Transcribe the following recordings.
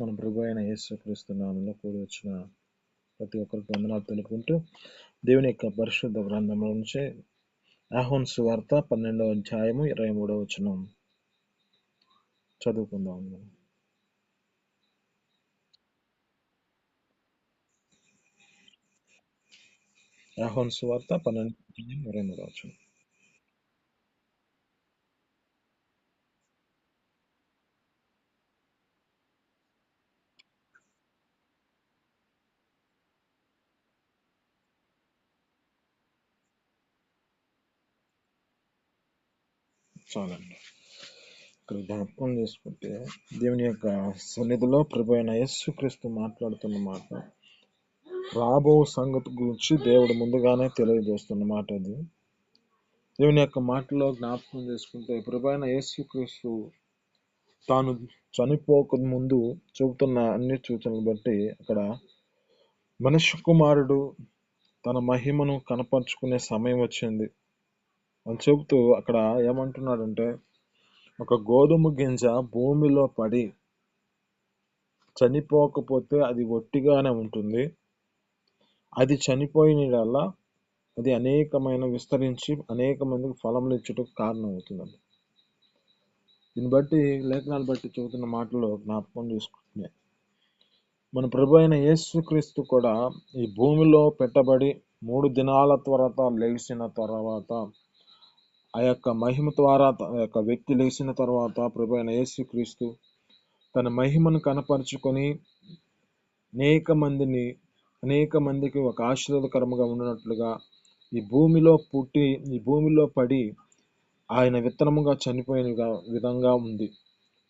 మన ప్రభు అయిన యేసుక్రీస్తు నామములో కూడి వచ్చిన ప్రతి ఒక్కరికి వందనాలు తెలుపుకుంటూ దేవుని యొక్క పరిశుద్ధ గ్రంథంలో నుంచి ఆహోన్ సువార్త 12వ అధ్యాయము 23వ వచనం చదువుకుందాం. ఆహోన్ సువార్త 12వ అధ్యాయం 23వ వచనం. చాలండి. ఇక్కడ జ్ఞాపకం చేసుకుంటే దేవుని యొక్క సన్నిధిలో ప్రభు అయిన యేసుక్రీస్తు మాట్లాడుతున్న మాట, రాబో సంగతి గురించి దేవుడు ముందుగానే తెలియజేస్తున్న మాట అది. దేవుని యొక్క మాటలో జ్ఞాపకం చేసుకుంటే ప్రభు అయిన యేసుక్రీస్తు తాను చనిపోక ముందు చెబుతున్న అన్ని సూచనలు బట్టి అక్కడ మనుష్య కుమారుడు తన మహిమను కనపరుచుకునే సమయం వచ్చింది అని చెబుతూ అక్కడ ఏమంటున్నాడంటే, ఒక గోధుమ గింజ భూమిలో పడి చనిపోకపోతే అది ఒట్టిగానే ఉంటుంది. అది చనిపోయినలా అది అనేకమైన విస్తరించి అనేక మందికి ఫలములు ఇచ్చుటకు కారణం అవుతుందండి. దీన్ని బట్టి లేఖనాలు బట్టి చెబుతున్న మాటల్లో జ్ఞాపకం చేసుకుంటున్నాయి. మన ప్రభు అయిన యేసుక్రీస్తు కూడా ఈ భూమిలో పెట్టబడి 3 దినాల తర్వాత లేచిన తర్వాత ఆ యొక్క మహిమ ద్వారా ఆ యొక్క వ్యక్తి లేచిన తర్వాత ప్రభు అయిన యేసుక్రీస్తు తన మహిమను కనపరుచుకొని అనేక మందికి ఒక ఆశీర్వాదకరముగా ఉన్నట్లుగా ఈ భూమిలో పుట్టి ఈ భూమిలో పడి ఆయన విత్తనముగా చనిపోయిన విధంగా ఉంది.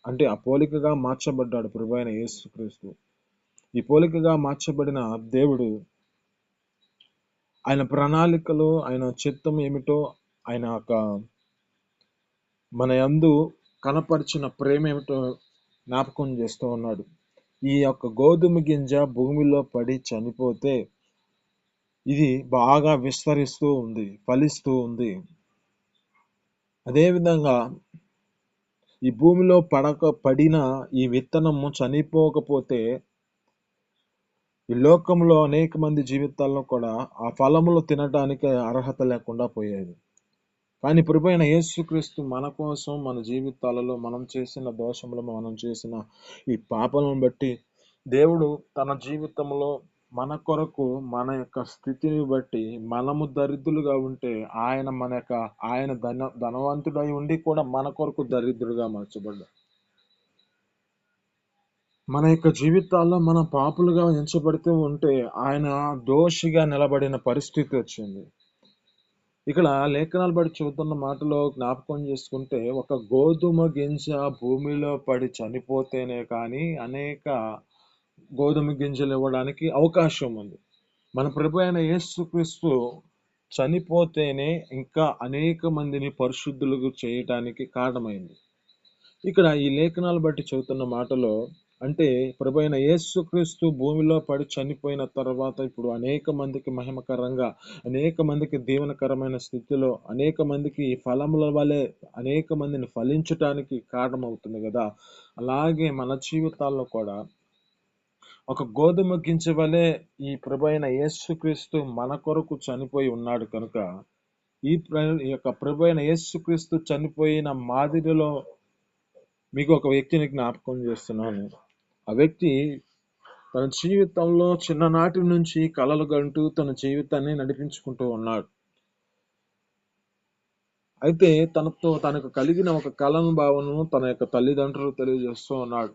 అంటే ఆ పోలికగా మార్చబడ్డాడు ప్రభు అయిన యేసుక్రీస్తు. ఈ పోలికగా మార్చబడిన దేవుడు ఆయన ప్రణాళికలో ఆయన చిత్తం ఏమిటో ఆయన యొక్క మన యందు కనపరిచిన ప్రేమ ఏమిటో జ్ఞాపకం చేస్తూ ఉన్నాడు. ఈ యొక్క గోధుమ గింజ భూమిలో పడి చనిపోతే ఇది బాగా విస్తరిస్తూ ఉంది, ఫలిస్తూ ఉంది. అదేవిధంగా ఈ భూమిలో పడిన ఈ విత్తనము చనిపోకపోతే ఈ లోకంలో అనేక మంది జీవితాల్లో కూడా ఆ ఫలములు తినడానికి అర్హత లేకుండా పోయేది. కానీ ప్రభు అయిన యేసుక్రీస్తు మన కోసం మన జీవితాలలో మనం చేసిన దోషములు, మనం చేసిన ఈ పాపలను బట్టి దేవుడు తన జీవితంలో మన కొరకు మన యొక్క స్థితిని బట్టి మనము దరిద్రులుగా ఉంటే ఆయన ధనవంతుడై ఉండి కూడా మన కొరకు దరిద్రులుగా మార్చబడ్డాడు. మన యొక్క జీవితాల్లో మన పాపులుగా ఎంచబడుతూ ఉంటే ఆయన దోషిగా నిలబడిన పరిస్థితి వచ్చింది. ఇక్కడ లేఖనాలు బట్టి చూస్తున్న మాటలో జ్ఞాపకం చేసుకుంటే ఒక గోధుమ గింజ భూమిలో పడి చనిపోతేనే కానీ అనేక గోధుమ గింజలు ఇవ్వడానికి అవకాశం ఉంది. మన ప్రభు అయిన యేసుక్రీస్తు చనిపోతేనే ఇంకా అనేక మందిని పరిశుద్ధులుగా చేయటానికి కారణమైంది. ఇక్కడ ఈ లేఖనాలు బట్టి చెబుతున్న మాటలో అంటే ప్రభు అయిన యేసుక్రీస్తు భూమిలో పడి చనిపోయిన తర్వాత ఇప్పుడు అనేక మందికి మహిమకరంగా, అనేక మందికి దీవెనకరమైన స్థితిలో, అనేక మందికి ఫలముల వలె అనేక మందిని ఫలించటానికి కారణమవుతుంది కదా. అలాగే మన జీవితాల్లో కూడా ఒక గోధుమ గింజ వలె ఈ ప్రభు అయిన యేసుక్రీస్తు మన కొరకు చనిపోయి ఉన్నాడు కనుక ఈ యొక్క ప్రభు అయిన యేసుక్రీస్తు చనిపోయిన మాదిరిలో మీకు ఒక వ్యక్తిని జ్ఞాపకం చేస్తున్నాను. ఆ వ్యక్తి తన జీవితంలో చిన్ననాటి నుంచి కలలు కంటూ తన జీవితాన్ని నడిపించుకుంటూ ఉన్నాడు. అయితే తనకు కలిగిన ఒక కలను భావనను తన యొక్క తల్లిదండ్రులు తెలియజేస్తూ ఉన్నాడు.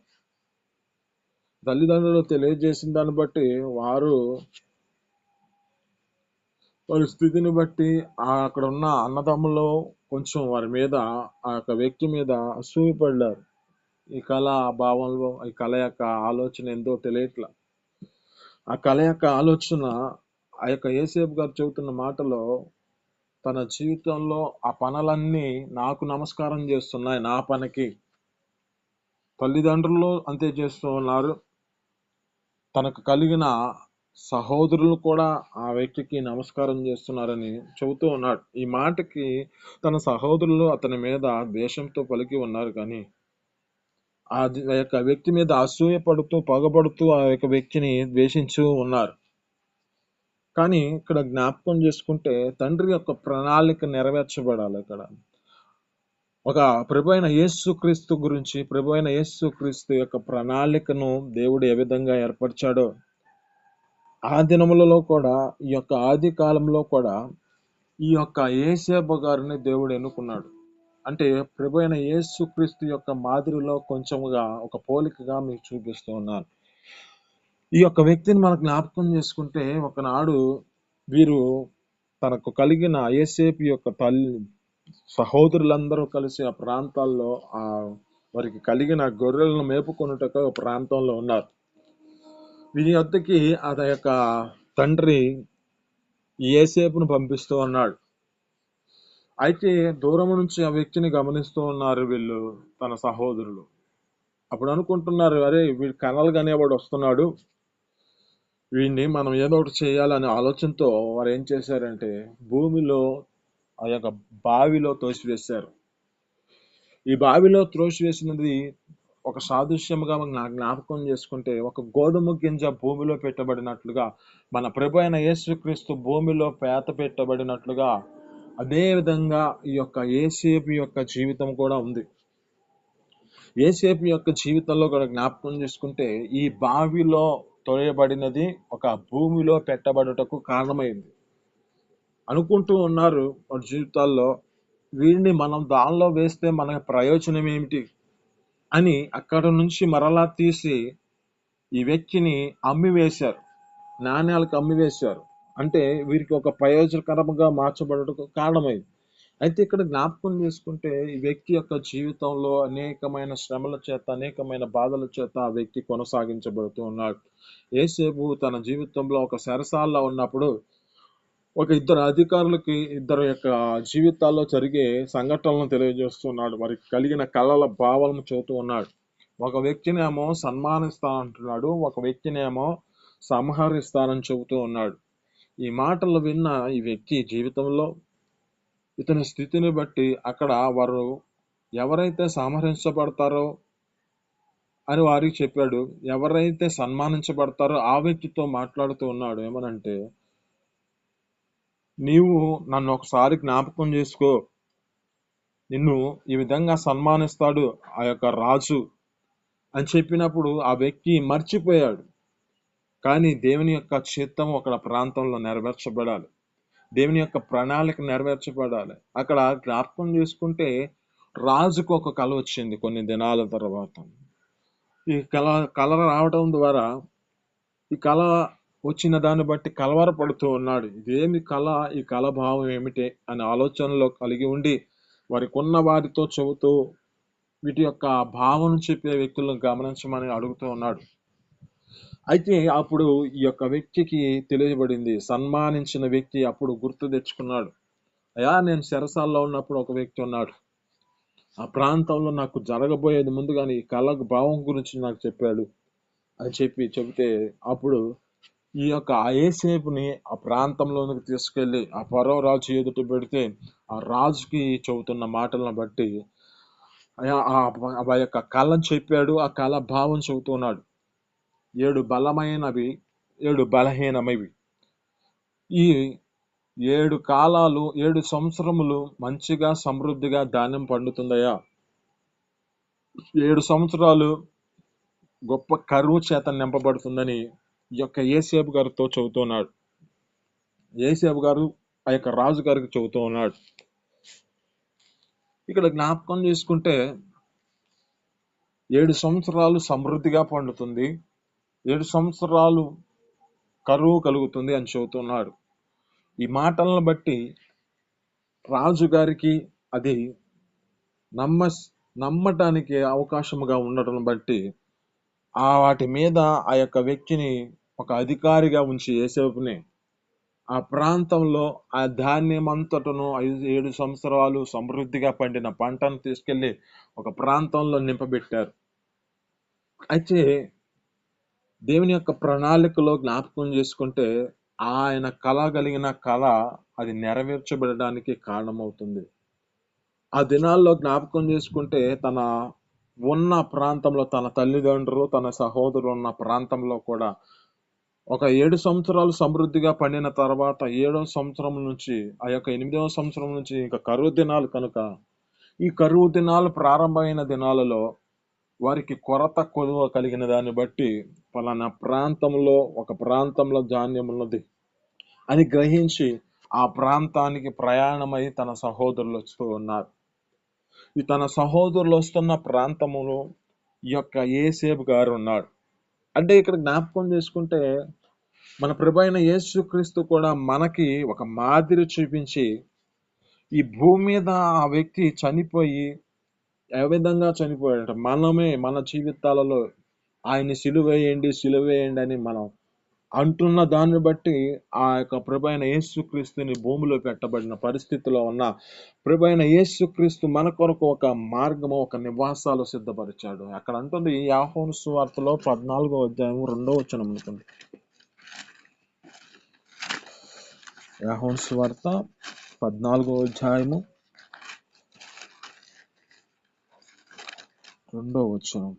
తల్లిదండ్రులు తెలియజేసిన దాన్ని బట్టి వారి స్థితిని బట్టి అక్కడ ఉన్న అన్నదమ్ములు కొంచెం వారి మీద ఆ యొక్క వ్యక్తి మీద అసూయపడ్డారు. ఈ కళ భావంలో ఈ కళ యొక్క ఆలోచన ఎంతో తెలియట్లా. ఆ కళ యొక్క ఆలోచన ఆ యొక్క యేసేపు గారు చెబుతున్న మాటలో తన జీవితంలో ఆ పనులన్నీ నాకు నమస్కారం చేస్తున్నాయి, నా పనికి. తల్లిదండ్రులు అంతే చేస్తూ ఉన్నారు. తనకు కలిగిన సహోదరులు కూడా ఆ వ్యక్తికి నమస్కారం చేస్తున్నారని చెబుతూ ఉన్నాడు. ఈ మాటకి తన సహోదరులు అతని మీద ద్వేషంతో పలికి ఉన్నారు. కానీ ఆ యొక్క వ్యక్తి మీద అసూయ పడుతూ పగబడుతూ ఆ యొక్క వ్యక్తిని ద్వేషించూ ఉన్నారు. కానీ ఇక్కడ జ్ఞాపకం చేసుకుంటే తండ్రి యొక్క ప్రణాళిక నెరవేర్చబడాలి. ఇక్కడ ఒక ప్రభు అయిన యేసుక్రీస్తు గురించి, ప్రభు అయిన యేసుక్రీస్తు యొక్క ప్రణాళికను దేవుడు ఏ విధంగా ఏర్పరిచాడో, ఆ దినములలో కూడా, ఈ యొక్క ఆది కాలంలో కూడా ఈ యొక్క యేసేపు గారిని దేవుడు ఎన్నుకున్నాడు. అంటే ప్రభు అయిన యేసుక్రీస్తు యొక్క మాదిరిలో కొంచెముగా ఒక పోలికగా మీకు చూపిస్తూ ఉన్నాను. ఈ యొక్క వ్యక్తిని మనం జ్ఞాపకం చేసుకుంటే, ఒకనాడు వీరు తనకు కలిగిన యేసేపు యొక్క తల్లి సహోదరులందరూ కలిసి ఆ ప్రాంతాల్లో వారికి కలిగిన గొర్రెలను మేపుకొనుటకు ఒక ప్రాంతంలో ఉన్నారు. వీరి వద్దకి ఆ యొక్క తండ్రి యేసేపును పంపిస్తూ ఉన్నాడు. అయితే దూరం నుంచి ఆ వ్యక్తిని గమనిస్తూ ఉన్నారు వీళ్ళు, తన సహోదరులు. అప్పుడు అనుకుంటున్నారు, అరే వీడు కనలుగా అనేవాడు వస్తున్నాడు, వీడిని మనం ఏదో ఒకటి చేయాలనే ఆలోచనతో వారు ఏం చేశారంటే భూమిలో ఆ యొక్క బావిలో తోసివేశారు. ఈ బావిలో త్రోసివేసినది ఒక సాదృశ్యముగా జ్ఞాపకం చేసుకుంటే, ఒక గోధుమ గింజ భూమిలో పెట్టబడినట్లుగా, మన ప్రభు అయిన యేసుక్రీస్తు భూమిలో పేత పెట్టబడినట్లుగా, అదే విధంగా ఈ యొక్క యేసేపు యొక్క జీవితం కూడా ఉంది. యేసేపు యొక్క జీవితంలో కూడా జ్ఞాపకం చేసుకుంటే, ఈ బావిలో తోయబడినది ఒక భూమిలో పెట్టబడుటకు కారణమైంది. అనుకుంటూ ఉన్నారు వారి జీవితాల్లో, వీడిని మనం దానిలో వేస్తే మనకు ప్రయోజనం ఏమిటి అని అక్కడ నుంచి మరలా తీసి ఈ వ్యక్తిని అమ్మివేశారు, నాణ్యాలకు అమ్మివేశారు. అంటే వీరికి ఒక ప్రయోజనకరంగా మార్చబడటకు కారణమైంది. అయితే ఇక్కడ జ్ఞాపకం చేసుకుంటే, ఈ వ్యక్తి యొక్క జీవితంలో అనేకమైన శ్రమల చేత, అనేకమైన బాధల చేత ఆ వ్యక్తి కొనసాగించబడుతూ ఉన్నాడు. యేసేపు తన జీవితంలో ఒక చెరసాలలో ఉన్నప్పుడు ఒక ఇద్దరు అధికారులకి ఇద్దరు యొక్క జీవితాల్లో జరిగే సంఘటనలను తెలియజేస్తున్నాడు. వారికి కలిగిన కళల భావాలను చెబుతూ ఉన్నాడు. ఒక వ్యక్తినేమో సన్మానిస్తానంటున్నాడు, ఒక వ్యక్తినేమో సంహరిస్తానని చెబుతూ ఉన్నాడు. ఈ మాటలు విన్న ఈ వ్యక్తి జీవితంలో ఇతని స్థితిని బట్టి అక్కడ వారు ఎవరైతే సంహరించబడతారో అని వారికి చెప్పాడు, ఎవరైతే సన్మానించబడతారో ఆ వ్యక్తితో మాట్లాడుతూ ఉన్నాడు. ఏమనంటే, నీవు నన్ను ఒకసారి జ్ఞాపకం చేసుకో, నిన్ను ఈ విధంగా సన్మానిస్తాడు ఆ యొక్క రాజు అని చెప్పినప్పుడు ఆ వ్యక్తి మర్చిపోయాడు. కానీ దేవుని యొక్క చిత్తం ఒక ప్రాంతంలో నెరవేర్చబడాలి, దేవుని యొక్క ప్రణాళిక నెరవేర్చబడాలి. అక్కడ జ్ఞాపకం చేసుకుంటే రాజుకు ఒక కళ వచ్చింది కొన్ని దినాల తర్వాత. ఈ కళ రావడం ద్వారా ఈ కళ వచ్చిన దాన్ని బట్టి కలవరపడుతూ ఉన్నాడు. ఇదేమి కళ, ఈ కళ భావం ఏమిటి అనే ఆలోచనలో కలిగి ఉండి వారికి ఉన్న వారితో చెబుతూ వీటి యొక్క భావం చెప్పే వ్యక్తులను గమనించమని అడుగుతూ ఉన్నాడు. అయితే అప్పుడు ఈ యొక్క వ్యక్తికి తెలియబడింది, సన్మానించిన వ్యక్తి అప్పుడు గుర్తు తెచ్చుకున్నాడు. అయ్యా, నేను చెరసాల్లో ఉన్నప్పుడు ఒక వ్యక్తి ఉన్నాడు, ఆ ప్రాంతంలో నాకు జరగబోయేది ముందుగానే ఈ కళ భావం గురించి నాకు చెప్పాడు అని చెబితే అప్పుడు ఈ యొక్క యేసేపుని ఆ ప్రాంతంలోనికి తీసుకెళ్లి ఆ ఫరో రాజు ఎదుట పెడితే ఆ రాజుకి చెబుతున్న మాటలను బట్టి ఆ యొక్క కళను చెప్పాడు, ఆ కళ భావం చెబుతున్నాడు. 7 బలమైనవి, 7 బలహీనమైవి. ఈ 7 కాలాలు, 7 సంవత్సరములు మంచిగా సమృద్ధిగా ధాన్యం పండుతుందయ్యా. 7 సంవత్సరాలు గొప్ప కరువు చేత నింపబడుతుందని ఈ యొక్క యేసేపు గారితో చెబుతున్నాడు. యేసేపు గారు ఆ యొక్క రాజు గారికి చెబుతూ ఉన్నాడు. ఇక్కడ జ్ఞాపకం చేసుకుంటే 7 సంవత్సరాలు సమృద్ధిగా పండుతుంది, 7 సంవత్సరాలు కరువు కలుగుతుంది అని చెబుతున్నాడు. ఈ మాటలను బట్టి రాజు గారికి అది నమ్మటానికి అవకాశముగా ఉండటం బట్టి వాటి మీద ఆ యొక్క వ్యక్తిని ఒక అధికారిగా ఉంచి యేసేపుని ఆ ప్రాంతంలో ఆ ధాన్యం అంతటను 7 సంవత్సరాలు సమృద్ధిగా పండిన పంటను తీసుకెళ్లి ఒక ప్రాంతంలో నింపబెట్టారు. అయితే దేవుని యొక్క ప్రణాళికలో జ్ఞాపకం చేసుకుంటే ఆయన కలిగిన కళ అది నెరవేర్చబడడానికి కారణమవుతుంది. ఆ దినాల్లో జ్ఞాపకం చేసుకుంటే తన ఉన్న ప్రాంతంలో తన తల్లిదండ్రులు, తన సహోదరులు ఉన్న ప్రాంతంలో కూడా ఒక 7 సంవత్సరాలు సమృద్ధిగా పండిన తర్వాత 7వ సంవత్సరం నుంచి ఆ యొక్క 8వ సంవత్సరం నుంచి ఇంకా కరువు దినాలు కనుక ఈ కరువు దినాలు ప్రారంభమైన దినాలలో వారికి కొదువ కలిగిన దాన్ని బట్టి పలానా ప్రాంతంలో ఒక ప్రాంతంలో ధాన్యం ఉన్నది అని గ్రహించి ఆ ప్రాంతానికి ప్రయాణమై తన సహోదరులు వస్తూ ఉన్నారు. ఈ తన సహోదరులు వస్తున్న ప్రాంతములో ఈ యొక్క యేసేపు గారు ఉన్నాడు. అంటే ఇక్కడ జ్ఞాపకం చేసుకుంటే మన ప్రభువైన యేసుక్రీస్తు కూడా మనకి ఒక మాదిరి చూపించి ఈ భూమి మీద ఆ వ్యక్తి చనిపోయి ఏ విధంగా చనిపోయాడంట మనమే మన జీవితాలలో ఆయన్ని సిలువేయండి అని మనం అంటున్న దాన్ని బట్టి ఆ యొక్క ప్రభువైన యేసుక్రీస్తుని భూమిలో పెట్టబడిన పరిస్థితిలో ఉన్న ప్రభువైన యేసుక్రీస్తు మన కొరకు ఒక మార్గము, ఒక నివాసాలు సిద్ధపరిచాడు. అక్కడ అంటుంది యోహాను సువార్తలో 14వ అధ్యాయం 2వ వచనం అనుకోండి. యోహాను సువార్త 14వ అధ్యాయము 2వ వచనం.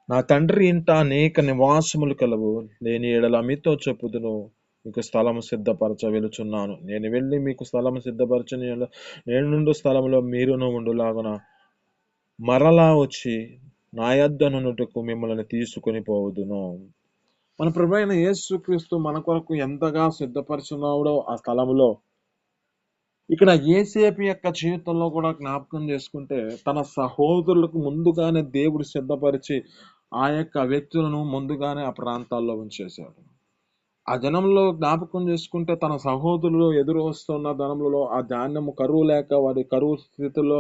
నా తండ్రి ఇంట అనేక నివాసములు కలవు, లేని ఎడల మీతో చెప్పుదును, మీకు స్థలము సిద్ధపరచ వెలుచున్నాను. నేను వెళ్ళి మీకు స్థలము సిద్ధపరచని నేను నుండు స్థలములో మీరును ఉండులాగున మరలా వచ్చి నా యొద్దనున్నట్టుకు మిమ్మల్ని తీసుకొని పోవుదును. మన ప్రభువైన యేసుక్రీస్తు మన కొరకు ఎంతగా సిద్ధపరచున్నాడో ఆ స్థలములో ఇక్కడ యేసేపు యొక్క జీవితంలో కూడా జ్ఞాపకం చేసుకుంటే తన సహోదరులకు ముందుగానే దేవుడు సిద్ధపరిచి ఆ యొక్క వ్యక్తులను ముందుగానే ఆ ప్రాంతాల్లో ఉంచేశాడు. ఆ జనంలో జ్ఞాపకం చేసుకుంటే తన సహోదరులు ఎదురు వస్తున్న ధనంలో ఆ ధాన్యము కరువు లేక వారి కరువు స్థితిలో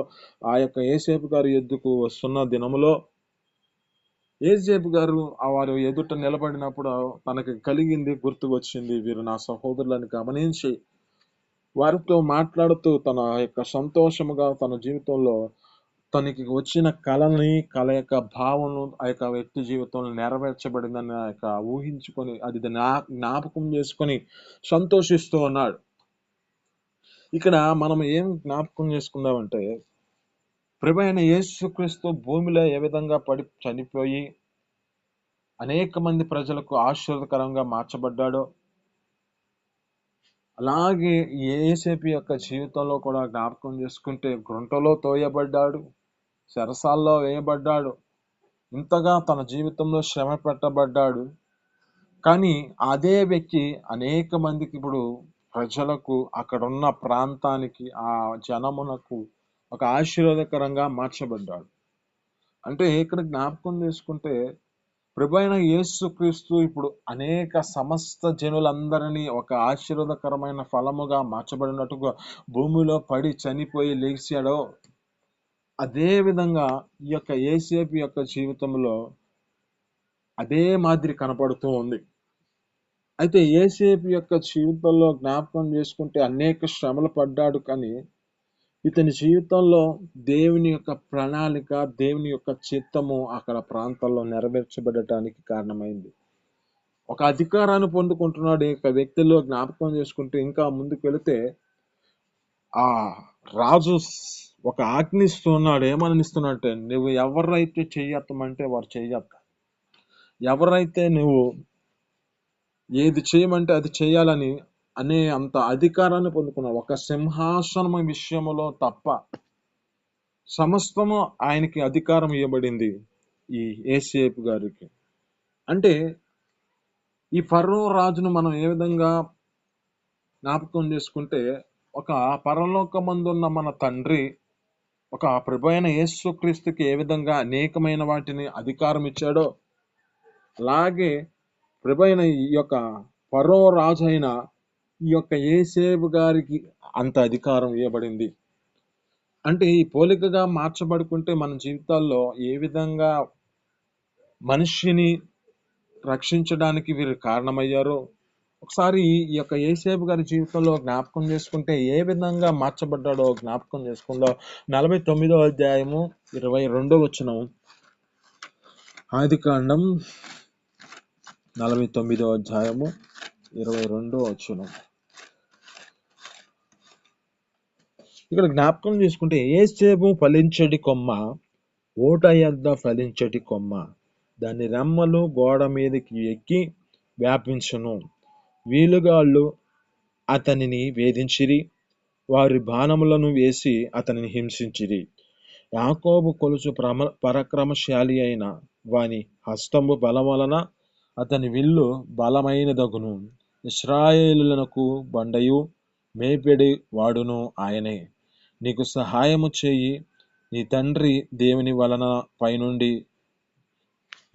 ఆ యొక్క యేసేపు గారి ఎద్దుకు వస్తున్న దినములో యేసేపు గారు వారి ఎదుట నిలబడినప్పుడు తనకి కలిగింది గుర్తుకు వచ్చింది, వీరు నా సహోదరులని గమనించి వారితో మాట్లాడుతూ తన యొక్క సంతోషముగా తన జీవితంలో తనకి వచ్చిన కళ యొక్క భావన ఆ యొక్క వ్యక్తి జీవితంలో నెరవేర్చబడిందని ఆ యొక్క ఊహించుకొని అది జ్ఞాపకం చేసుకొని సంతోషిస్తూ ఉన్నాడు. ఇక్కడ మనం ఏం జ్ఞాపకం చేసుకుందామంటే ప్రభువైన యేసుక్రీస్తు భూమిలో ఏ విధంగా పడి చనిపోయి అనేక మంది ప్రజలకు ఆశీర్వదకరంగా మార్చబడ్డాడో అలాగే యేసేపు యొక్క జీవితంలో కూడా జ్ఞాపకం చేసుకుంటే గుంటలో తోయబడ్డాడు, చెరసాల్లో వేయబడ్డాడు, ఇంతగా తన జీవితంలో శ్రమ పెట్టబడ్డాడు. కానీ అదే వ్యక్తి అనేక మందికి ఇప్పుడు ప్రజలకు అక్కడున్న ప్రాంతానికి ఆ జనమునకు ఒక ఆశీర్వాదకరంగా మార్చబడ్డాడు. అంటే ఇక్కడ జ్ఞాపకం చేసుకుంటే ప్రభువైన యేసుక్రీస్తు ఇప్పుడు అనేక సమస్త జనులందరినీ ఒక ఆశీర్వాదకరమైన ఫలముగా మార్చబడినట్టుగా భూమిలో పడి చనిపోయి లేచాడో అదే విధంగా ఈ యొక్క యేసేపు యొక్క జీవితంలో అదే మాదిరి కనపడుతూ ఉంది. అయితే యేసేపు యొక్క జీవితంలో జ్ఞాపకం చేసుకుంటే అనేక శ్రమలు పడ్డాడు, కానీ ఇతని జీవితంలో దేవుని యొక్క ప్రణాళిక, దేవుని యొక్క చిత్తము అక్కడ ప్రాంతాల్లో నెరవేర్చబడటానికి కారణమైంది. ఒక అధికారాన్ని పొందుకుంటున్నాడు ఈ యొక్క వ్యక్తిలో జ్ఞాపకం చేసుకుంటే ఇంకా ముందుకు వెళితే ఆ రాజు ఒక ఆజ్ఞ ఇస్తున్నాడు. ఏమని ఇస్తున్నట్టే, నువ్వు ఎవరైతే చెయ్యత్తమంటే వారు చెయ్యత్త, ఎవరైతే నువ్వు ఏది చేయమంటే అది చేయాలని అనే అంత అధికారాన్ని పొందుకున్నాడు. ఒక సింహాసనం విషయములో తప్ప సమస్తము ఆయనకి అధికారం ఇవ్వబడింది ఈ యేసేపు గారికి. అంటే ఈ ఫరో రాజును మనం ఏ విధంగా జ్ఞాపకం చేసుకుంటే ఒక పరలోకమందున్న మన తండ్రి ఒక ప్రభువైన యేసుక్రీస్తుకి ఏ విధంగా అనేకమైన వాటిని అధికారం ఇచ్చాడో అలాగే ప్రభువైన ఈ యొక్క ఫరో రాజు అయిన ఈ యొక్క యేసేపు గారికి అంత అధికారం ఇవ్వబడింది. అంటే ఈ పోలికగా మార్చబడుకుంటే మన జీవితాల్లో ఏ విధంగా మనిషిని రక్షించడానికి వీరు కారణమయ్యారో ఒకసారి ఈ యొక్క యేసేపు గారి జీవితంలో జ్ఞాపకం చేసుకుంటే ఏ విధంగా మార్చబడ్డాడో జ్ఞాపకం చేసుకుందాం. 49వ అధ్యాయము 22వ వచనం. ఆదికాండం 49వ అధ్యాయము 22వ వచనం. ఇక్కడ జ్ఞాపకం చేసుకుంటే యేసేపు ఫలించడి కొమ్మ, ఊట యొద్ద ఫలించటి కొమ్మ, దాని రెమ్మలు గోడ మీదకి ఎక్కి వ్యాపించును. వీలుగాళ్ళు అతనిని వేధించిరి, వారి బాణములను వేసి అతనిని హింసించిరి. యాకోబు కొలుచు పరాక్రమశాలి అయిన వాని హస్తంబు బలం వలన అతని విల్లు బలమైనదగును. ఇశ్రాయేలులకు బండయు మేపెడి వాడును ఆయనే. నీకు సహాయము చేయి, నీ తండ్రి దేవుని వలన పైనుండి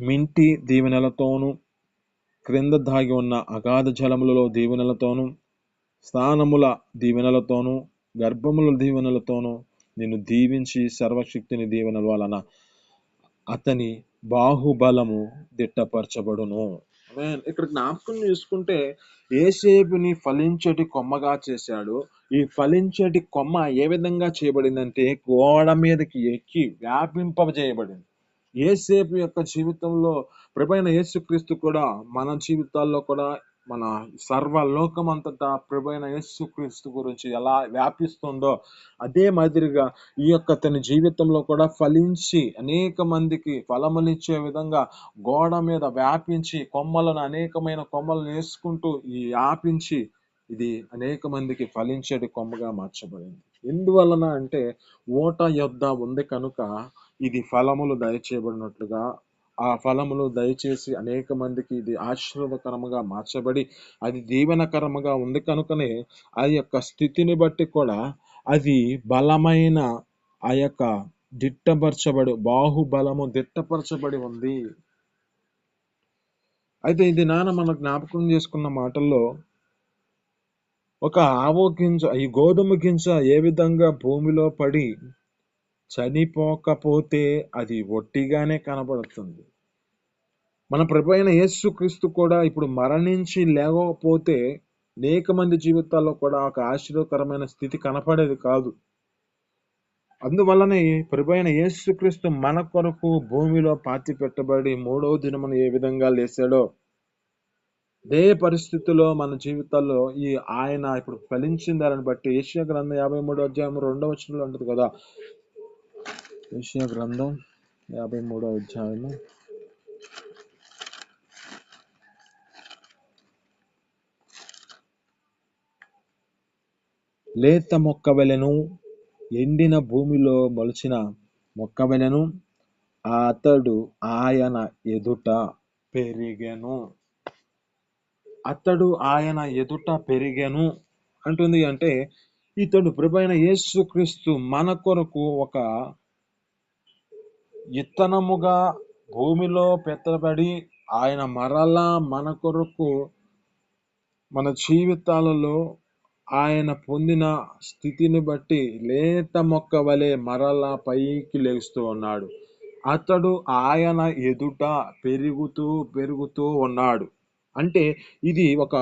మింటి దీవెనలతోనూ, క్రింద దాగి ఉన్న అగాధ జలములలో దీవెనలతోనూ, స్థానముల దీవెనలతోనూ, గర్భముల దీవెనలతోనూ నిన్ను దీవించి సర్వశక్తిని దీవెనల వలన అతని బాహుబలము దిట్టపరచబడును. ఇక్కడ జ్ఞాపకం చేసుకుంటే యోసేపుని ఫలించటి కొమ్మగా చేశాడు. ఈ ఫలించటి కొమ్మ ఏ విధంగా చేయబడిందంటే గోడ మీదకి ఎక్కి వ్యాపింపజేయబడింది. యోసేపు యొక్క జీవితంలో ప్రభువైన యేసుక్రీస్తు కూడా మన జీవితాల్లో కూడా మన సర్వలోకం అంతటా ప్రభువైన యేసుక్రీస్తు గురించి ఎలా వ్యాపిస్తుందో అదే మాదిరిగా ఈ యొక్క తన జీవితంలో కూడా ఫలించి అనేక మందికి ఫలమునిచ్చే విధంగా గోడ మీద వ్యాపించి అనేకమైన కొమ్మలను వేసుకుంటూ ఈ వ్యాపించి ఇది అనేక మందికి ఫలించేటి కొమ్మగా మార్చబడింది. ఎందువలన అంటే ఊట యొద్ద ఉంది కనుక ఇది ఫలములు దయచేయబడినట్లుగా ఆ ఫలములు దయచేసి అనేక మందికి ఇది ఆశీర్వాదకరముగా మార్చబడి అది దీవెనకరముగా ఉంది కనుకనే ఆ యొక్క స్థితిని బట్టి కూడా అది బలమైన ఆ యొక్క బాహుబలము దిట్టపరచబడి ఉంది. అయితే ఇది మనం జ్ఞాపకం చేసుకున్న మాటల్లో ఒక ఆవో గింజ, ఈ గోధుమ గింజ ఏ విధంగా భూమిలో పడి చనిపోకపోతే అది ఒట్టిగానే కనబడుతుంది. మన ప్రభు అయిన యేసుక్రీస్తు కూడా ఇప్పుడు మరణించి లేకపోతే అనేక మంది జీవితాల్లో కూడా ఒక ఆశీర్వకరమైన స్థితి కనపడేది కాదు. అందువల్లనే ప్రభు అయిన యేసుక్రీస్తు మన కొరకు భూమిలో పాతి పెట్టబడి 3వ దినమున ఏ విధంగా లేచాడో అదే పరిస్థితిలో మన జీవితాల్లో ఈ ఆయన ఇప్పుడు ఫలించిన దానిని బట్టి యెషయా గ్రంథం 53వ అధ్యాయం 2వ వచనంలో ఉంటుంది కదా. యెషయా గ్రంథం 53వ అధ్యాయము లేత మొక్కవలెను, ఎండిన భూమిలో మొలిచిన మొక్కవలెను అతడు ఆయన ఎదుట పెరిగెను. అతడు ఆయన ఎదుట పెరిగెను అంటుంది. అంటే ఇతడు ప్రభువైన యేసుక్రీస్తు మన కొరకు ఒక ఇత్తనముగా భూమిలో పెట్టబడి ఆయన మరలా మన కొరకు మన జీవితాలలో ఆయన పొందిన స్థితిని బట్టి లేత మొక్క వలె మరలా పైకి లేస్తూ ఉన్నాడు. అతడు ఆయన ఎదుట పెరుగుతూ ఉన్నాడు. అంటే ఇది ఒక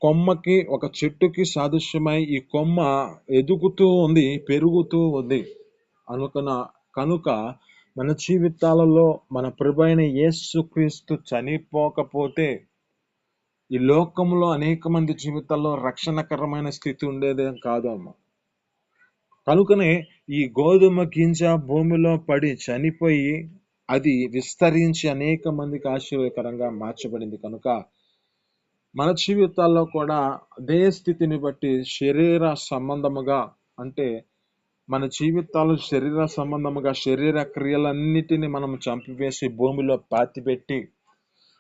కొమ్మకి, ఒక చెట్టుకి సాదృశ్యమై ఈ కొమ్మ ఎదుగుతూ ఉంది, పెరుగుతూ ఉంది. కనుక మన జీవితాలలో మన ప్రభువైన యేసుక్రీస్తు చనిపోకపోతే ఈ లోకంలో అనేక మంది జీవితాల్లో రక్షణకరమైన స్థితి ఉండేదే కాదు అమ్మ. కనుకనే ఈ గోధుమ గింజ భూమిలో పడి చనిపోయి అది విస్తరించి అనేక మందికి ఆశీర్వాదకరంగా మార్చబడింది. కనుక మన జీవితాల్లో కూడా అదే స్థితిని బట్టి శరీర సంబంధముగా, అంటే మన జీవితాలు శరీర సంబంధముగా శరీర క్రియలన్నిటిని మనం చంపివేసి భూమిలో పాతిపెట్టి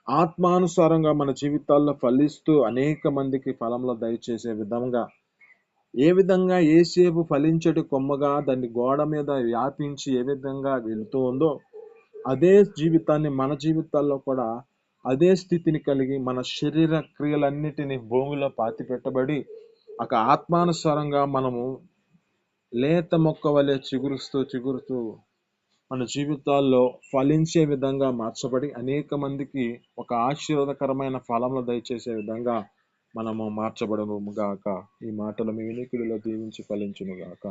ఆత్మానుసారంగా మన జీవితాల్లో ఫలిస్తూ అనేక మందికి ఫలంలో దయచేసే విధంగా ఏ విధంగా యేసేపు ఫలించటి కొమ్మగా దాన్ని గోడ మీద వ్యాపించి ఏ విధంగా వెళుతూ ఉందో అదే జీవితాన్ని మన జీవితాల్లో కూడా అదే స్థితిని కలిగి మన శరీర క్రియలన్నిటిని భూమిలో పాతి పెట్టబడి ఒక ఆత్మానుసారంగా మనము లేత మొక్క వలె చిగురుతూ మన జీవితాల్లో ఫలించే విధంగా మార్చబడి అనేక మందికి ఒక ఆశీర్వాదకరమైన ఫలములు దయచేసే విధంగా మనము మార్చబడము గాక. ఈ మాటలు మీ వినికిడిలో దీవించి ఫలించును గాక.